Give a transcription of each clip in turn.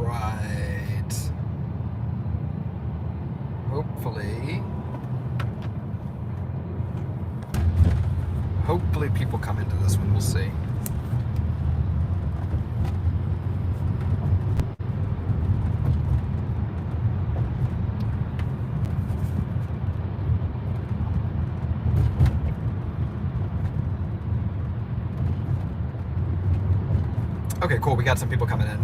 right. Hopefully people come into this one. We'll see. Okay, cool. We got some people coming in.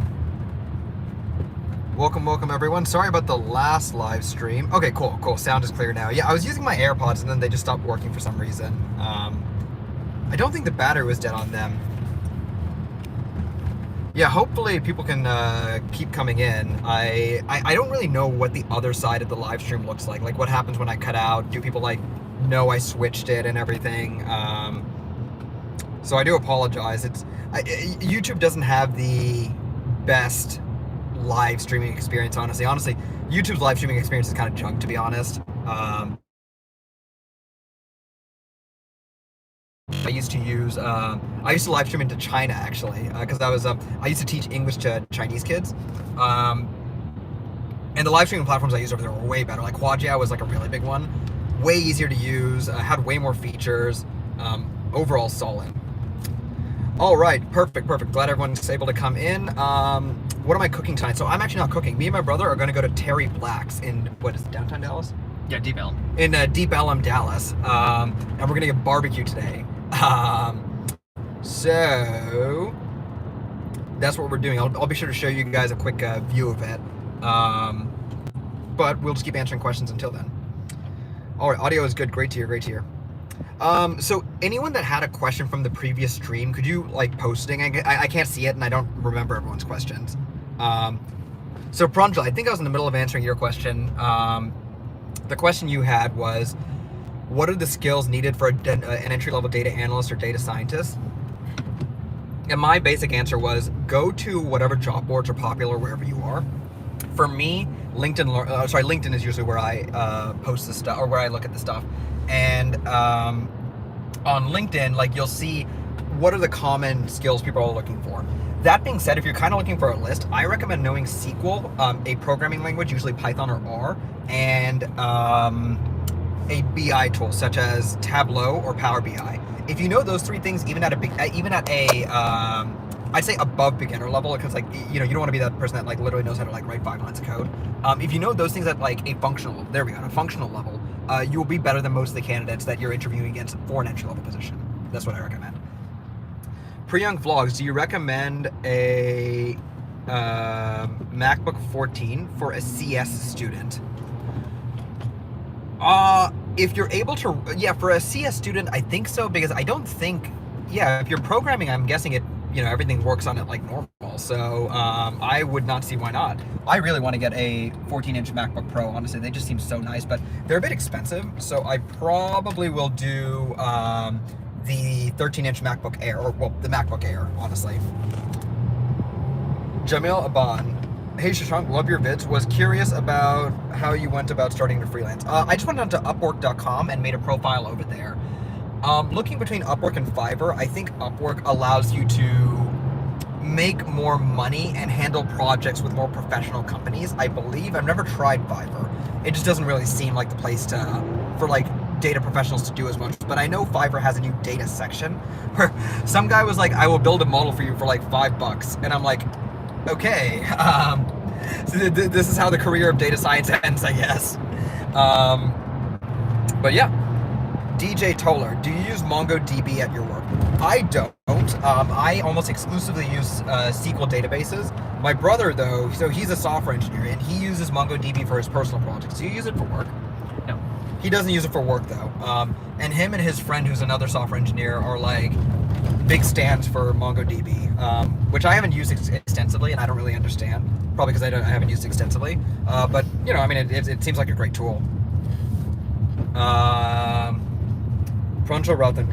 Welcome everyone. Sorry about the last live stream. Okay, cool. Sound is clear now. Yeah, I was using my AirPods and then they just stopped working for some reason. I don't think the battery was dead on them. Yeah, hopefully people can keep coming in. I don't really know what the other side of the live stream looks like. Like what happens when I cut out? Do people like know I switched it and everything? So I do apologize. YouTube doesn't have the best live streaming experience, honestly. YouTube's live streaming experience is kind of junk, to be honest. I used to live stream into China, actually, because I used to teach English to Chinese kids, and the live streaming platforms I used over there were way better. Like Quadjia was like a really big one, way easier to use, had way more features, overall solid. All right, perfect. Glad everyone's able to come in. What am I cooking tonight? So I'm actually not cooking. Me and my brother are going to go to Terry Black's in, what is it, downtown Dallas? Yeah, Deep Ellum. In Deep Ellum, Dallas. And we're going to get barbecue today. So that's what we're doing. I'll be sure to show you guys a quick view of it. But we'll just keep answering questions until then. All right, audio is good. Great to hear. So anyone that had a question from the previous stream, could you like posting? I can't see it and I don't remember everyone's questions. So Pranjal, I think I was in the middle of answering your question. The question you had was, what are the skills needed for an entry-level data analyst or data scientist? And my basic answer was, go to whatever job boards are popular wherever you are. For me, LinkedIn is usually where I post this stuff, or where I look at the stuff. And on LinkedIn, like you'll see what are the common skills people are looking for. That being said, if you're kind of looking for a list, I recommend knowing SQL, a programming language, usually Python or R, and a BI tool such as Tableau or Power BI. If you know those three things, even at I'd say above beginner level, because like, you don't want to be that person that like literally knows how to like write 5 lines of code. If you know those things at like a functional level, you will be better than most of the candidates that you're interviewing against for an entry-level position. That's what I recommend. Pre-Young Vlogs, do you recommend a MacBook 14 for a CS student? If you're able to, yeah, for a CS student, I think so, because I don't think, yeah, if you're programming, I'm guessing it, everything works on it like normal. So I would not see why not. I really want to get a 14-inch MacBook Pro, honestly. They just seem so nice, but they're a bit expensive. So I probably will do the 13-inch MacBook Air, or well, the MacBook Air, honestly. Jamil Aban. Hey Shashank, love your vids. Was curious about how you went about starting to freelance. I just went onto Upwork.com and made a profile over there. Looking between Upwork and Fiverr, I think Upwork allows you to make more money and handle projects with more professional companies, I believe. I've never tried Fiverr. It just doesn't really seem like the place for like data professionals to do as much. But I know Fiverr has a new data section where some guy was like, I will build a model for you for like $5. And I'm like, okay, so this is how the career of data science ends, I guess. But yeah. DJ Toller, do you use MongoDB at your work? I don't. I almost exclusively use SQL databases. My brother, though, so he's a software engineer, and he uses MongoDB for his personal projects. Do you use it for work? No. He doesn't use it for work, though. And him and his friend, who's another software engineer, are like big stands for MongoDB, which I haven't used extensively, and I don't really understand. Probably because I haven't used it extensively. But, I mean, it seems like a great tool. Pranjal Ruthan,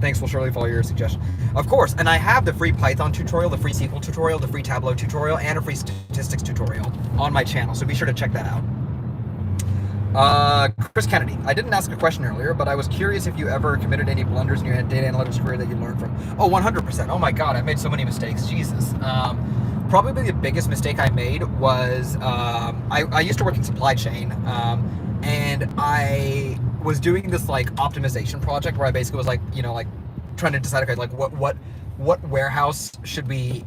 thanks, will surely follow your suggestion. Of course, and I have the free Python tutorial, the free SQL tutorial, the free Tableau tutorial, and a free statistics tutorial on my channel, so be sure to check that out. Chris Kennedy, I didn't ask a question earlier, but I was curious if you ever committed any blunders in your data analytics career that you learned from. Oh, 100%. Oh my God, I've made so many mistakes. Jesus. Probably the biggest mistake I made was I used to work in supply chain, and I was doing this like optimization project where I basically was like, like trying to decide, okay, like what warehouse should we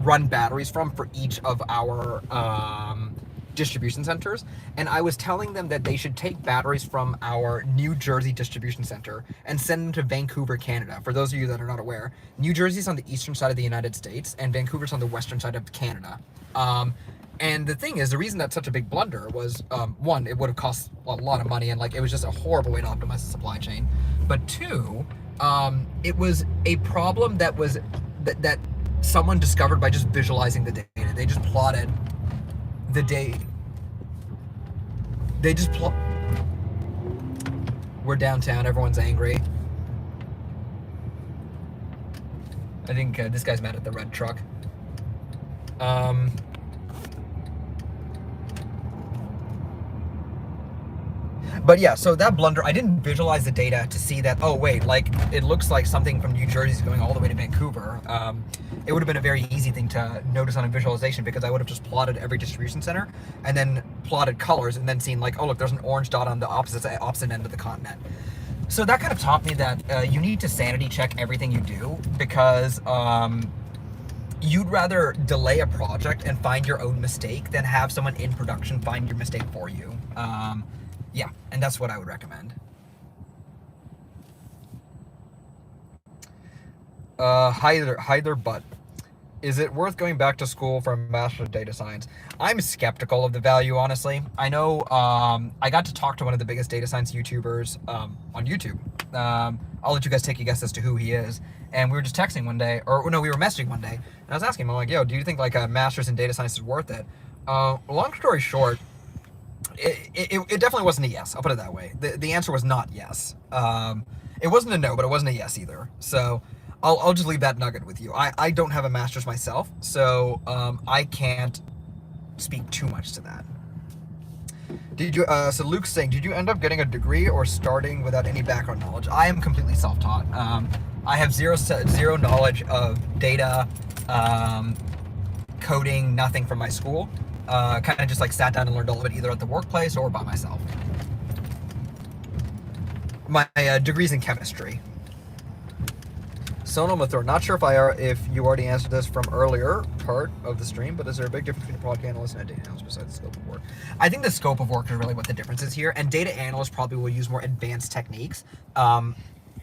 run batteries from for each of our distribution centers. And I was telling them that they should take batteries from our New Jersey distribution center and send them to Vancouver, Canada. For those of you that are not aware, New Jersey's on the eastern side of the United States and Vancouver's on the western side of Canada. And the thing is, the reason that's such a big blunder was, one, it would have cost a lot of money and like it was just a horrible way to optimize the supply chain. But two, it was a problem that was that someone discovered by just visualizing the data. They just plotted the day. They just plot. We're downtown. Everyone's angry. I think this guy's mad at the red truck. But yeah, so that blunder, I didn't visualize the data to see that, oh wait, like it looks like something from New Jersey is going all the way to Vancouver. It would have been a very easy thing to notice on a visualization because I would have just plotted every distribution center and then plotted colors and then seen like, oh look, there's an orange dot on the opposite end of the continent. So that kind of taught me that you need to sanity check everything you do because you'd rather delay a project and find your own mistake than have someone in production find your mistake for you. Yeah, and that's what I would recommend. Hi there, but is it worth going back to school for a Master of Data Science? I'm skeptical of the value, honestly. I know I got to talk to one of the biggest data science YouTubers on YouTube. I'll let you guys take a guess as to who he is. And we were just texting one day, or no, we were messaging one day. And I was asking him, I'm like, yo, do you think like a Master's in Data Science is worth it? Long story short, it definitely wasn't a yes. I'll put it that way. The answer was not yes. It wasn't a no, but it wasn't a yes either. So I'll just leave that nugget with you. I don't have a master's myself, so I can't speak too much to that. Did you? So Luke's saying, did you end up getting a degree or starting without any background knowledge? I am completely self-taught. I have zero knowledge of data, coding, nothing from my school. Kind of just like sat down and learned all of it either at the workplace or by myself. My degree's in chemistry. Sonal Mathur, not sure if you already answered this from earlier part of the stream, but is there a big difference between a product analyst and a data analyst besides the scope of work? I think the scope of work is really what the difference is here, and data analysts probably will use more advanced techniques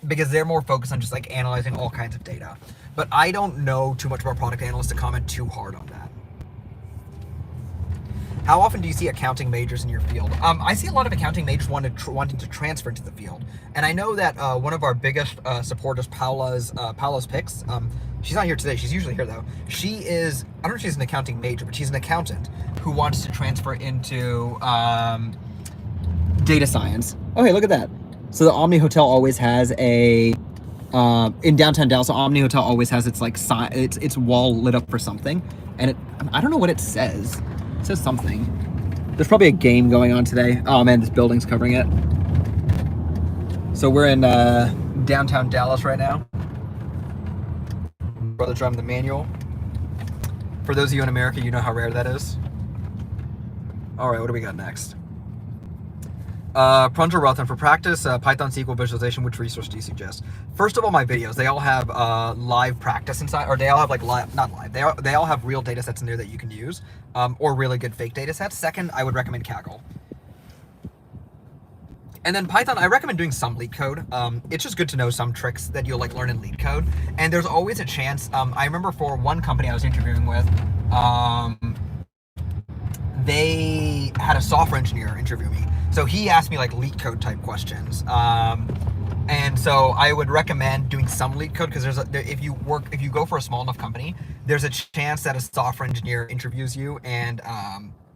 because they're more focused on just like analyzing all kinds of data. But I don't know too much about product analysts to comment too hard on that. How often do you see accounting majors in your field? I see a lot of accounting majors wanting to transfer into the field. And I know that one of our biggest supporters, Paula's Picks, she's not here today, she's usually here though. She is, I don't know if she's an accounting major, but she's an accountant who wants to transfer into data science. Oh, hey, look at that. So the Omni Hotel always has a, in downtown Dallas, the Omni Hotel always has its like its wall lit up for something. And I don't know what it says. It says something. There's probably a game going on today. Oh man, this building's covering it. So we're in downtown Dallas right now. Brother driving the manual. For those of you in America, you know how rare that is. All right, what do we got next? Prunter Rothan, for practice, Python SQL visualization, which resource do you suggest? First of all, my videos, they all have live practice inside, or they all have like not live, they all have real data sets in there that you can use, or really good fake data sets. Second, I would recommend Kaggle. And then Python, I recommend doing some lead code. It's just good to know some tricks that you'll like learn in lead code. And there's always a chance, I remember for one company I was interviewing with, they had a software engineer interview me. So he asked me like lead code type questions. And so I would recommend doing some lead code because if you go for a small enough company, there's a chance that a software engineer interviews you and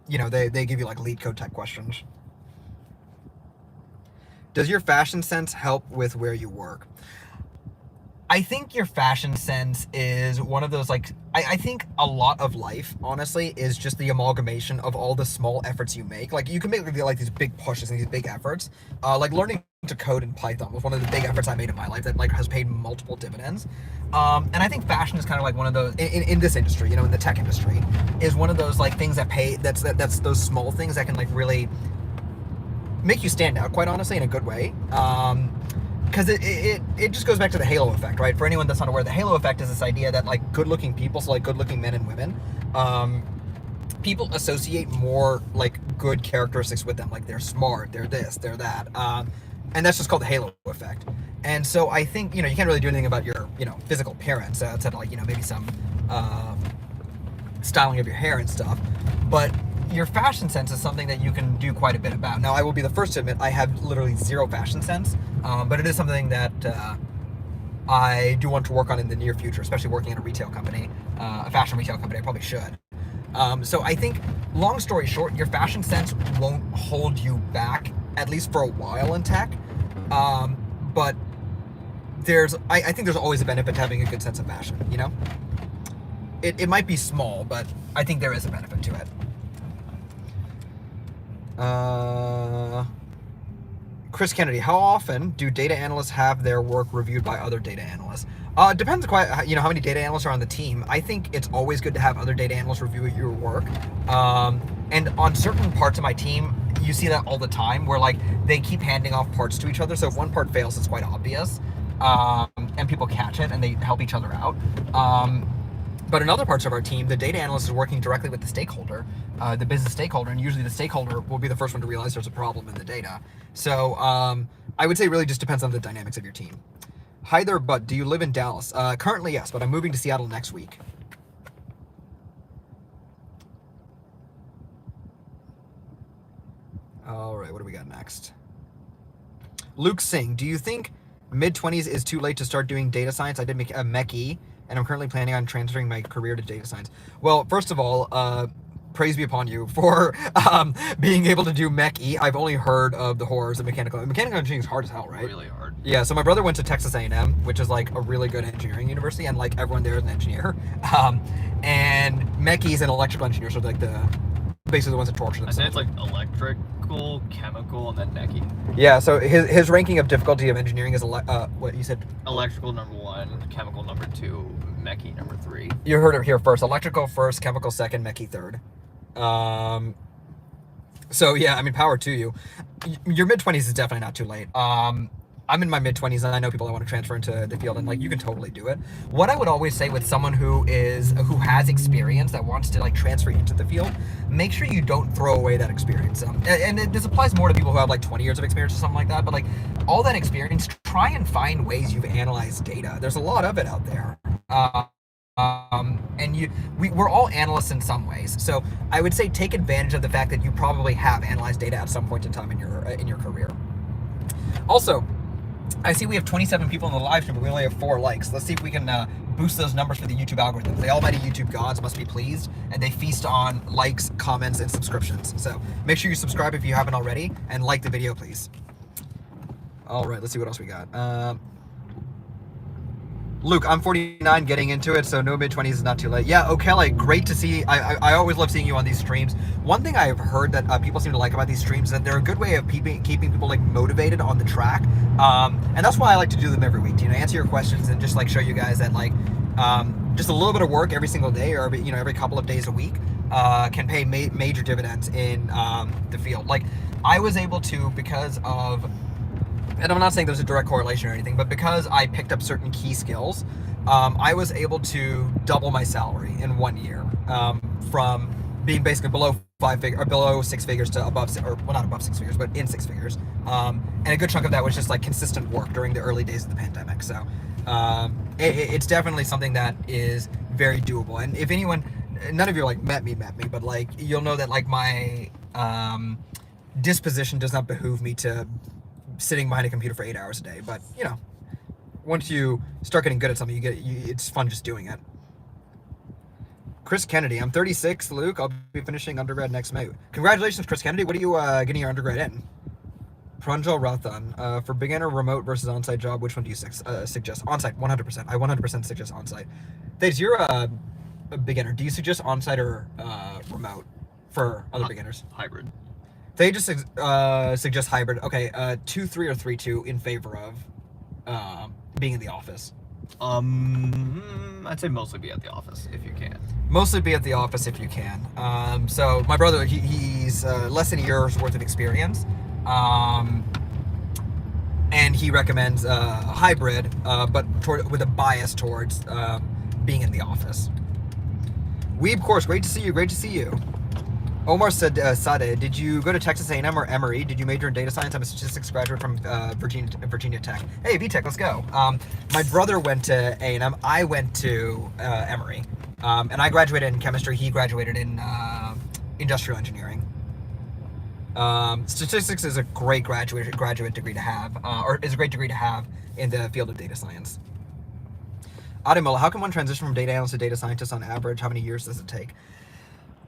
they give you like lead code type questions. Does your fashion sense help with where you work? I think your fashion sense is one of those, like, I think a lot of life, honestly, is just the amalgamation of all the small efforts you make. Like, you can make like these big pushes and these big efforts. Like learning to code in Python was one of the big efforts I made in my life that like has paid multiple dividends. And I think fashion is kind of like one of those in this industry, in the tech industry, is one of those like things that pay. That's those small things that can like really make you stand out, quite honestly, in a good way. Because it just goes back to the halo effect, right? For anyone that's not aware, the halo effect is this idea that like good-looking people, so like good-looking men and women, people associate more like good characteristics with them. Like they're smart, they're this, they're that. And that's just called the halo effect. And so I think, you can't really do anything about your, physical appearance, outside of like, maybe some styling of your hair and stuff. But your fashion sense is something that you can do quite a bit about. Now, I will be the first to admit I have literally zero fashion sense, but it is something that I do want to work on in the near future, especially working at a retail company, a fashion retail company. I probably should. So I think, long story short, your fashion sense won't hold you back, at least for a while in tech. But I think there's always a benefit to having a good sense of fashion, It might be small, but I think there is a benefit to it. Chris Kennedy, how often do data analysts have their work reviewed by other data analysts? It depends quite, how many data analysts are on the team. I think it's always good to have other data analysts review your work. And on certain parts of my team, you see that all the time, where like they keep handing off parts to each other. So if one part fails, it's quite obvious, and people catch it and they help each other out. But in other parts of our team, the data analyst is working directly with the stakeholder, the business stakeholder, and usually the stakeholder will be the first one to realize there's a problem in the data. So I would say it really just depends on the dynamics of your team. Hi there, Bud. Do you live in Dallas? Currently, yes, but I'm moving to Seattle next week. All right, what do we got next? Luke Singh, do you think mid-20s is too late to start doing data science? I did make a MECE, and I'm currently planning on transferring my career to data science. Well, first of all, praise be upon you for being able to do MECE. I've only heard of the horrors of mechanical engineering is hard as hell, right? Really hard. Yeah, so my brother went to Texas A&M, which is like a really good engineering university, and like everyone there is an engineer. And MECE is an electrical engineer, so like basically the ones that torture themselves. I think it's like electrical, chemical, and then MECE. Yeah, so his ranking of difficulty of engineering is what you said? Electrical number 1, chemical number 2, MECE number 3. You heard it here first. Electrical first, chemical second, MECE third. So yeah, I mean, power to you. Your mid-20s is definitely not too late. I'm in my mid-20s and I know people that want to transfer into the field, and like you can totally do it. What I would always say with someone who has experience that wants to like transfer into the field, make sure you don't throw away that experience. And this applies more to people who have like 20 years of experience or something like that, but like all that experience, try and find ways you've analyzed data. There's a lot of it out there. And we're all analysts in some ways. So I would say take advantage of the fact that you probably have analyzed data at some point in time in your career. Also, I see we have 27 people in the live stream, but we only have 4 likes. Let's see if we can boost those numbers for the YouTube algorithms. The almighty YouTube gods must be pleased, and they feast on likes, comments, and subscriptions. So make sure you subscribe if you haven't already, and like the video, please. All right, let's see what else we got. Luke, I'm 49, getting into it, so no mid-20s is not too late. Yeah, O'Kelly, great to see. I always love seeing you on these streams. One thing I've heard that people seem to like about these streams is that they're a good way of keeping people like motivated on the track. And that's why I like to do them every week, to answer your questions and just like show you guys that like just a little bit of work every single day, or every couple of days a week can pay major dividends in the field. Like I was able to, because of, and I'm not saying there's a direct correlation or anything, but because I picked up certain key skills, I was able to double my salary in 1 year, from being basically below 6 figures to above, or well, not above 6 figures, but in 6 figures. And a good chunk of that was just like consistent work during the early days of the pandemic. So it's definitely something that is very doable. And if anyone, none of you like met me, but like you'll know that like my disposition does not behoove me to sitting behind a computer for 8 hours a day, but once you start getting good at something, it's fun just doing it. Chris Kennedy, I'm 36, Luke. I'll be finishing undergrad next May. Congratulations, Chris Kennedy. What are you getting your undergrad in? Pranjal Rathan, for beginner remote versus on-site job, which one do you suggest? On-site, 100%. I 100% suggest on-site. Thays, you're a beginner. Do you suggest on-site or remote for other beginners? Hybrid. They just suggest hybrid. Okay, 2-3 or 3-2 in favor of being in the office. I'd say mostly be at the office if you can. Mostly be at the office if you can. So my brother, he's less than a year's worth of experience, and he recommends hybrid, but with a bias towards being in the office. Weeb course, great to see you. Great to see you. Omar said, Sade, did you go to Texas A&M or Emory? Did you major in data science? I'm a statistics graduate from Virginia Tech. Hey, VTech, let's go. My brother went to A&M. I went to Emory. And I graduated in chemistry. He graduated in industrial engineering. Statistics is a great graduate degree to have, or is a great degree to have in the field of data science. Ademola, how can one transition from data analyst to data scientist on average? How many years does it take?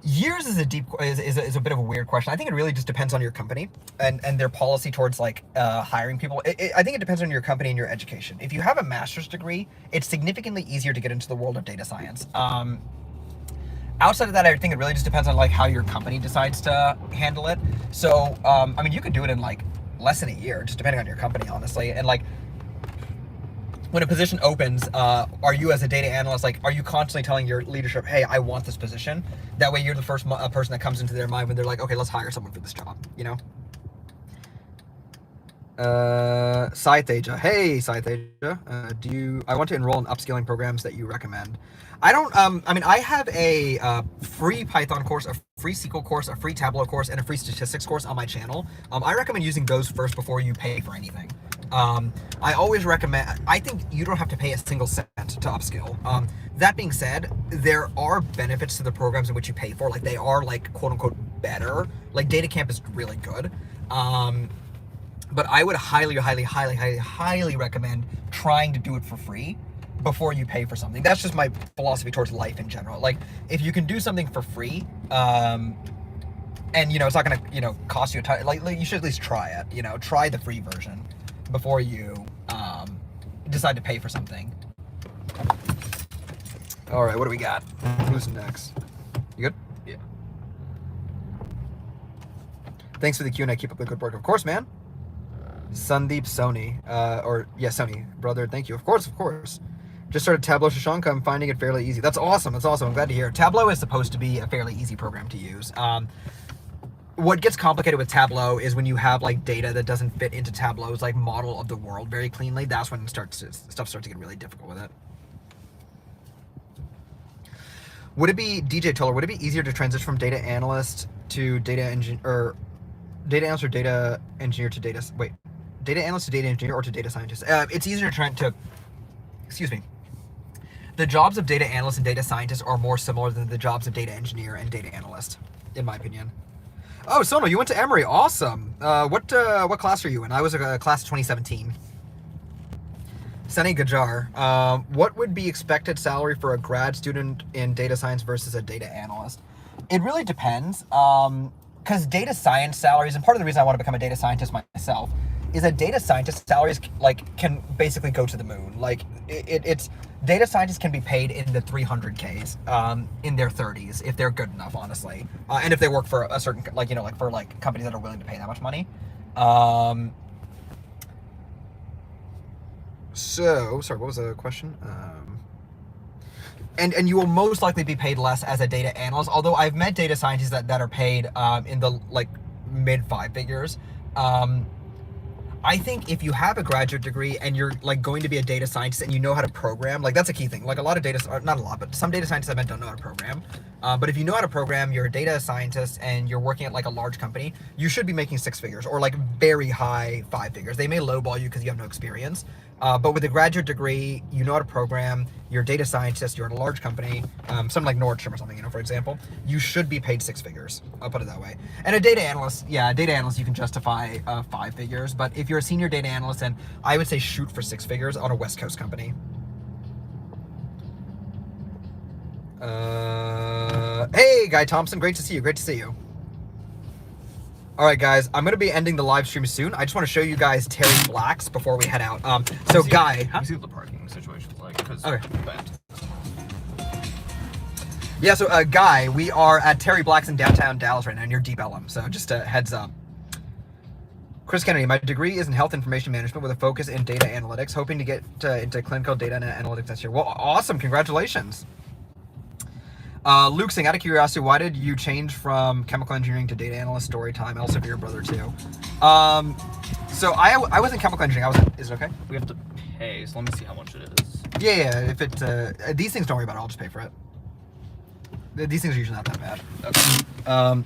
Years is a bit of a weird question. I think it really just depends on your company and their policy towards like hiring people. I think it depends on your company and your education. If you have a master's degree, it's significantly easier to get into the world of data science. Outside of that, I think it really just depends on like how your company decides to handle it. So, I mean, you could do it in like less than a year, just depending on your company, honestly. And like, when a position opens, are you as a data analyst, like, are you constantly telling your leadership, hey, I want this position? That way you're the first person that comes into their mind when they're like, okay, let's hire someone for this job, you know? Sai Teja. Hey, Sai Teja. I want to enroll in upskilling programs that you recommend. I don't, I mean, I have a free Python course, a free SQL course, a free Tableau course, and a free statistics course on my channel. I recommend using those first before you pay for anything. I always recommend, I think you don't have to pay a single cent to upskill. That being said, there are benefits to the programs in which you pay for, like they are like quote unquote better. Like DataCamp is really good. But I would highly recommend trying to do it for free before you pay for something. That's just my philosophy towards life in general. Like if you can do something for free, and you know, it's not gonna, you know, cost you a ton, like you should at least try it, you know, try the free version before you decide to pay for something. All right, what do we got? Who's next? You good? Yeah. Thanks for the Q&A. Keep up the good work. Of course, man. Sandeep Sony, Sony, brother, thank you. Of course. Just started Tableau Shashanka. I'm finding it fairly easy. That's awesome. I'm glad to hear. Tableau is supposed to be a fairly easy program to use. What gets complicated with Tableau is when you have like data that doesn't fit into Tableau's like model of the world very cleanly. That's when stuff starts to get really difficult with it. Would it be, DJ Toller, would it be easier to transition from data analyst to data engineer, or data analyst or data engineer to data, wait, data analyst to data engineer or to data scientist? It's easier to, excuse me. The jobs of data analyst and data scientist are more similar than the jobs of data engineer and data analyst, in my opinion. Oh, Sono, you went to Emory. Awesome. What class are you in? I was a class of 2017. Sunny Gajar. What would be expected salary for a grad student in data science versus a data analyst? It really depends. Because data science salaries, and part of the reason I want to become a data scientist myself, is that data scientist salaries like can basically go to the moon. Like it's data scientists can be paid in the 300Ks in their 30s if they're good enough, honestly, and if they work for a certain, like, you know, like for like companies that are willing to pay that much money. So sorry, what was the question? And you will most likely be paid less as a data analyst, although I've met data scientists that are paid in the like mid 5 figures. I think if you have a graduate degree and you're like going to be a data scientist and you know how to program, like that's a key thing. Like a lot of not a lot, but some data scientists I've met don't know how to program. But if you know how to program, you're a data scientist and you're working at like a large company, you should be making 6 figures or like very high 5 figures. They may lowball you because you have no experience. But with a graduate degree, you know how to program, you're a data scientist, you're at a large company, something like Nordstrom or something, you know, for example, you should be paid 6 figures. I'll put it that way. And a data analyst, you can justify 5 figures. But if you're a senior data analyst, then I would say shoot for 6 figures on a West Coast company. Hey, Guy Thompson, great to see you. All right, guys, I'm going to be ending the live stream soon. I just want to show you guys Terry Black's before we head out. So, Guy... How do you see what the parking situation's like? Okay. Yeah, so, Guy, we are at Terry Black's in downtown Dallas right now, near Deep Ellum. So, just a heads up. Chris Kennedy, my degree is in health information management with a focus in data analytics, hoping to get into clinical data and analytics next year. Well, awesome. Congratulations. Luke Singh, out of curiosity, why did you change from chemical engineering to data analyst? Story time. Also for your brother too. So I was in chemical engineering. Is it okay? We have to pay, so let me see how much it is. Yeah. If it these things, don't worry about it. I'll just pay for it. These things are usually not that bad. Okay.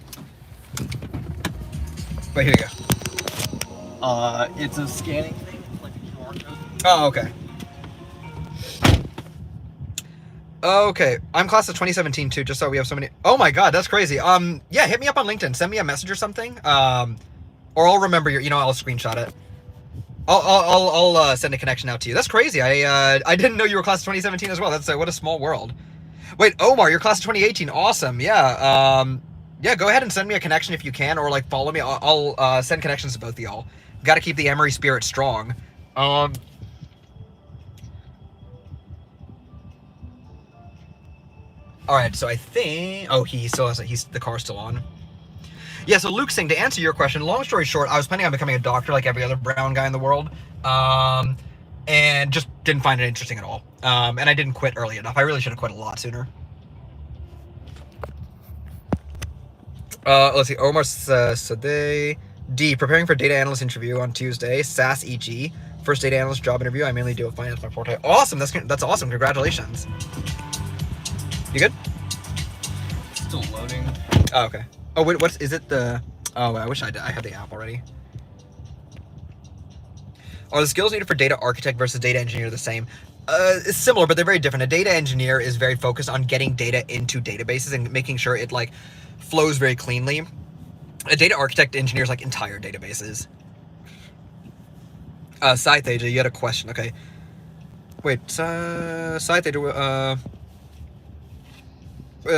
But here you go. It's a scanning thing, like a QR code. Oh, okay. Okay, I'm class of 2017 too, just so we have so many. Oh my god, that's crazy. Yeah, hit me up on LinkedIn, send me a message or something. Or I'll remember your, I'll screenshot it. I'll send a connection out to you. That's crazy. I didn't know you were class of 2017 as well. That's what a small world. Wait, Omar, you're class of 2018. Awesome. Yeah. Yeah, go ahead and send me a connection if you can, or like follow me. I'll send connections to both of y'all. Got to keep the Emory spirit strong. All right, so I think. Oh, he still has. The car's still on. Yeah. So Luke Singh, to answer your question, long story short, I was planning on becoming a doctor like every other brown guy in the world, and just didn't find it interesting at all. And I didn't quit early enough. I really should have quit a lot sooner. Let's see. Omar Sadeh. D. Preparing for data analyst interview on Tuesday. SAS EG. First data analyst job interview. I mainly deal with finance, my forte. Awesome. That's awesome. Congratulations. You good? Still loading. Oh, okay. Oh, wait. Is it the? Oh, I wish I had the app already. Are the skills needed for data architect versus data engineer the same? It's similar, but they're very different. A data engineer is very focused on getting data into databases and making sure it like flows very cleanly. A data architect engineers like entire databases. Scythe, you had a question. Okay. Wait, Scythe,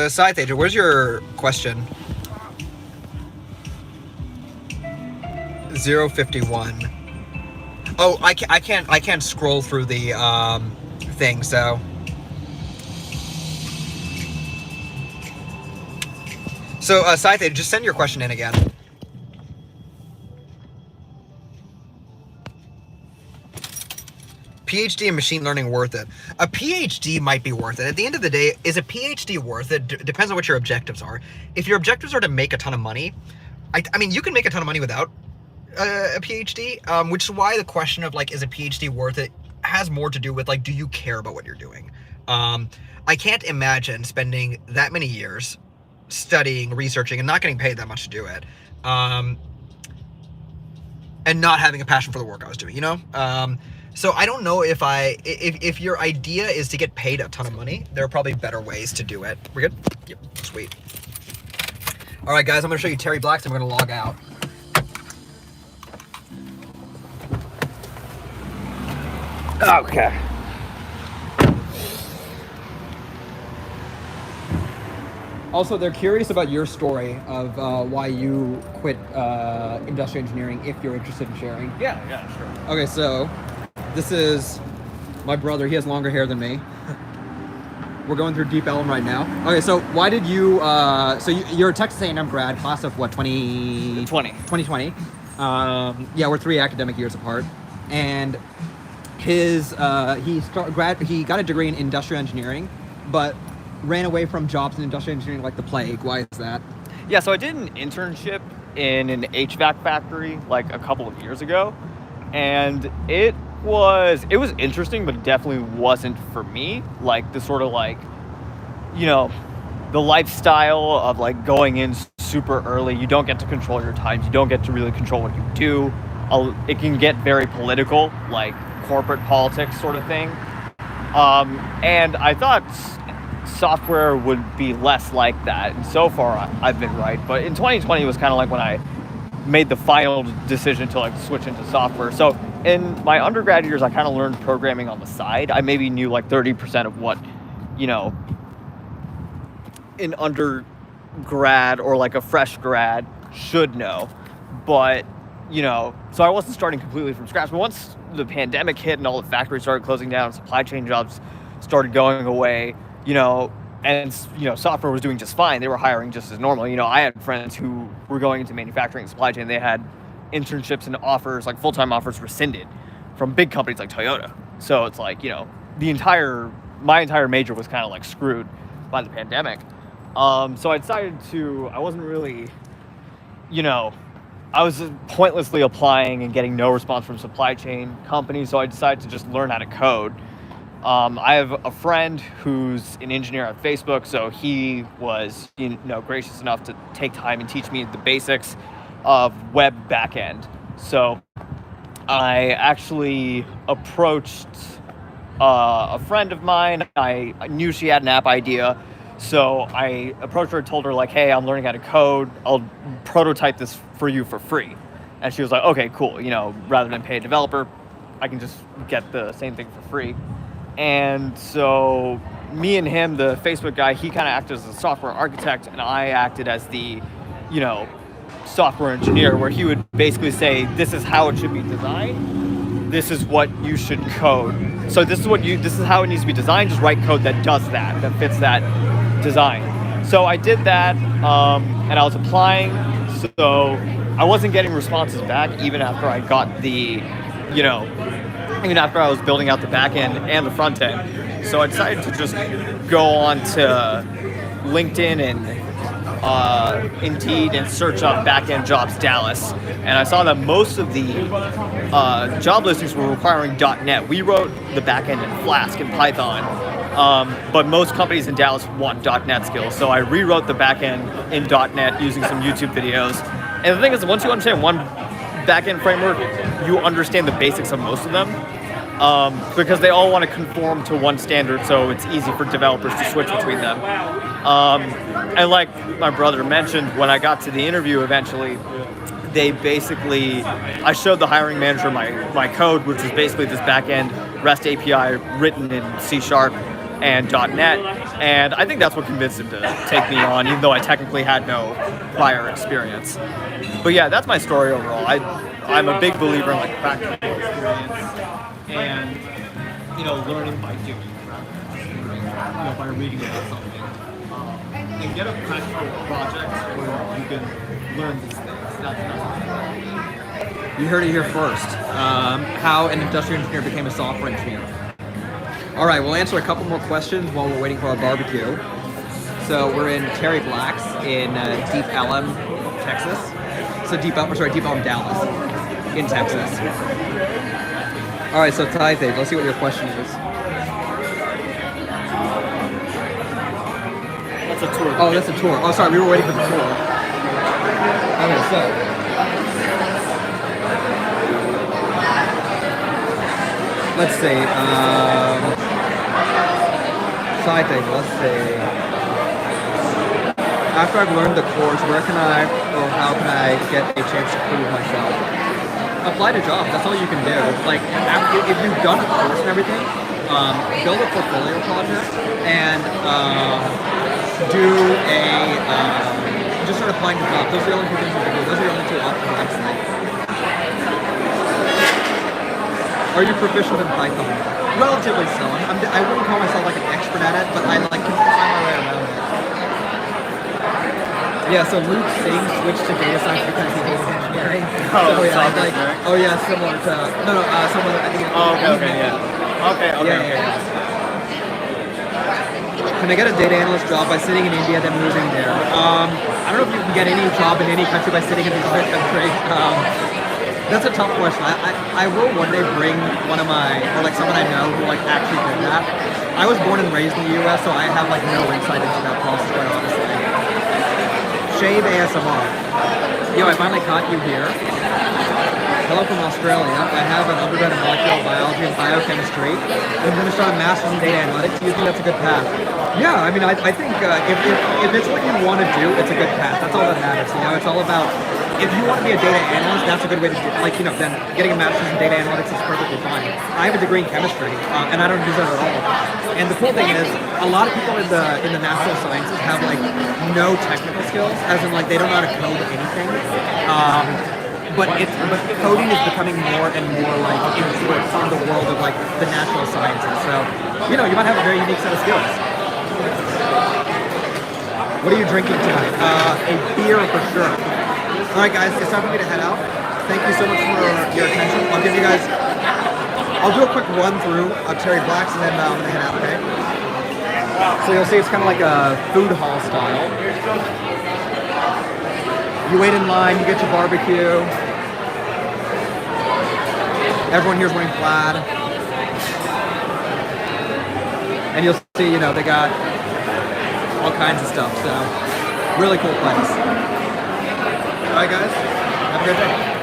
Scythe, where's your question? 051. Oh, I can't scroll through the thing, so. So, Scythe, just send your question in again. PhD in machine learning worth it? A PhD might be worth it. At the end of the day, is a PhD worth it? Depends on what your objectives are. If your objectives are to make a ton of money, I mean, you can make a ton of money without a PhD, which is why the question of like, is a PhD worth it, has more to do with like, do you care about what you're doing? I can't imagine spending that many years studying, researching, and not getting paid that much to do it, and not having a passion for the work I was doing, so I don't know if your idea is to get paid a ton of money, there are probably better ways to do it. We're good? Yep, sweet. All right, guys, I'm gonna show you Terry Black's, and I'm gonna log out. Okay. Also, they're curious about your story of why you quit industrial engineering, if you're interested in sharing. Yeah, sure. Okay, so this is my brother. He has longer hair than me. We're going through Deep Elm right now. Okay, so why did you? You're a Texas A&M grad, class of what? 2020. Yeah, we're 3 academic years apart, and he got a degree in industrial engineering, but ran away from jobs in industrial engineering like the plague. Why is that? Yeah, so I did an internship in an HVAC factory like a couple of years ago, and it was interesting, but it definitely wasn't for me. Like the sort of like, the lifestyle of like going in super early. You don't get to control your times. You don't get to really control what you do. It can get very political, like corporate politics sort of thing. And I thought software would be less like that, and so far I've been right. But in 2020 was kind of like when I made the final decision to like switch into software. So in my undergrad years, I kind of learned programming on the side. I maybe knew like 30% of what an undergrad or like a fresh grad should know, but so I wasn't starting completely from scratch. But once the pandemic hit and all the factories started closing down, supply chain jobs started going away, and software was doing just fine. They were hiring just as normal. I had friends who were going into manufacturing and supply chain. They had internships and offers, like full-time offers, rescinded from big companies like Toyota. So it's like, my entire major was kind of like screwed by the pandemic. So I decided I wasn't really, I was pointlessly applying and getting no response from supply chain companies. So I decided to just learn how to code. I have a friend who's an engineer at Facebook, so he was, gracious enough to take time and teach me the basics of web backend. So I actually approached a friend of mine. I knew she had an app idea, so I approached her and told her, like, hey, I'm learning how to code. I'll prototype this for you for free. And she was like, okay, cool. Rather than pay a developer, I can just get the same thing for free. And so me and him, the Facebook guy, he kind of acted as a software architect, and I acted as the, software engineer, where he would basically say, this is how it should be designed. This is what you should code. So this is how it needs to be designed. Just write code that does that fits that design. So I did that, and I was applying. So I wasn't getting responses back even after I got the, even after I was building out the back end and the front end. So I decided to just go on to LinkedIn and Indeed and search up back-end jobs Dallas. And I saw that most of the job listings were requiring .NET. We wrote the back-end in Flask and Python, but most companies in Dallas want .NET skills. So I rewrote the back-end in .NET using some YouTube videos. And the thing is, once you understand one back-end framework, you understand the basics of most of them, because they all want to conform to one standard, so it's easy for developers to switch between them. And like my brother mentioned, when I got to the interview eventually, I showed the hiring manager my code, which was basically this back-end REST API written in C# and .NET, and I think that's what convinced him to take me on, even though I technically had no prior experience. But yeah, that's my story overall. I'm a big believer in like practical experience and learning by doing, by reading about something. And get a practical project where you can learn these things. That's You heard it here first. How an industrial engineer became a software engineer. All right, we'll answer a couple more questions while we're waiting for our barbecue. So we're in Terry Black's in Deep Ellum, Texas. Deep Ellum, Dallas, in Texas. All right, so Ty, let's see what your question is. That's a tour. Oh, that's a tour. Oh, sorry, we were waiting for the tour. Okay, so. Let's see. Side thing, let's see. After I've learned the course, how can I get a chance to prove myself? Apply to jobs, that's all you can do. Like, if you've done a course and everything, build a portfolio project and just start applying to jobs. Those are the only two things you can do. Those are the only two options I'd say. Are you proficient in Python? Relatively so. I wouldn't call myself like an expert at it, but I can find my way around it. Yeah, so Luke Singh switched to data science because he hates engineering. Similar to someone I think. Yeah. Can I get a data analyst job by sitting in India then moving there? I don't know if you can get any job in any country by sitting in a different country. That's a tough question. I will one day bring someone I know who actually did that. I was born and raised in the US, so I have no insight into that process, quite honestly. Shave ASMR. Yo, I finally caught you here. Hello from Australia. I have an undergrad in molecular biology and biochemistry. I'm going to start a master's in data analytics. Do you think that's a good path? Yeah, I mean, I think if it's what you want to do, it's a good path. That's all that matters. It's all about, if you want to be a data analyst, that's a good way to do it. Then getting a master's in data analytics is perfectly fine. I have a degree in chemistry, and I don't use that at all. And the cool thing is, a lot of people in the natural sciences have no technical skills, as in they don't know how to code anything. But coding is becoming more and more influenced in the world of the natural sciences. So, you might have a very unique set of skills. What are you drinking tonight? A beer for sure. All right, guys, it's time for me to head out. thank you so much for your attention. I'll give you guys, I'll do a quick run through of Terry Black's and then I'm gonna head out, okay? So you'll see it's kind of like a food hall style. You wait in line, you get your barbecue. Everyone here's wearing plaid. And you'll see, you know, they got all kinds of stuff, so really cool place. All right, guys, have a good day.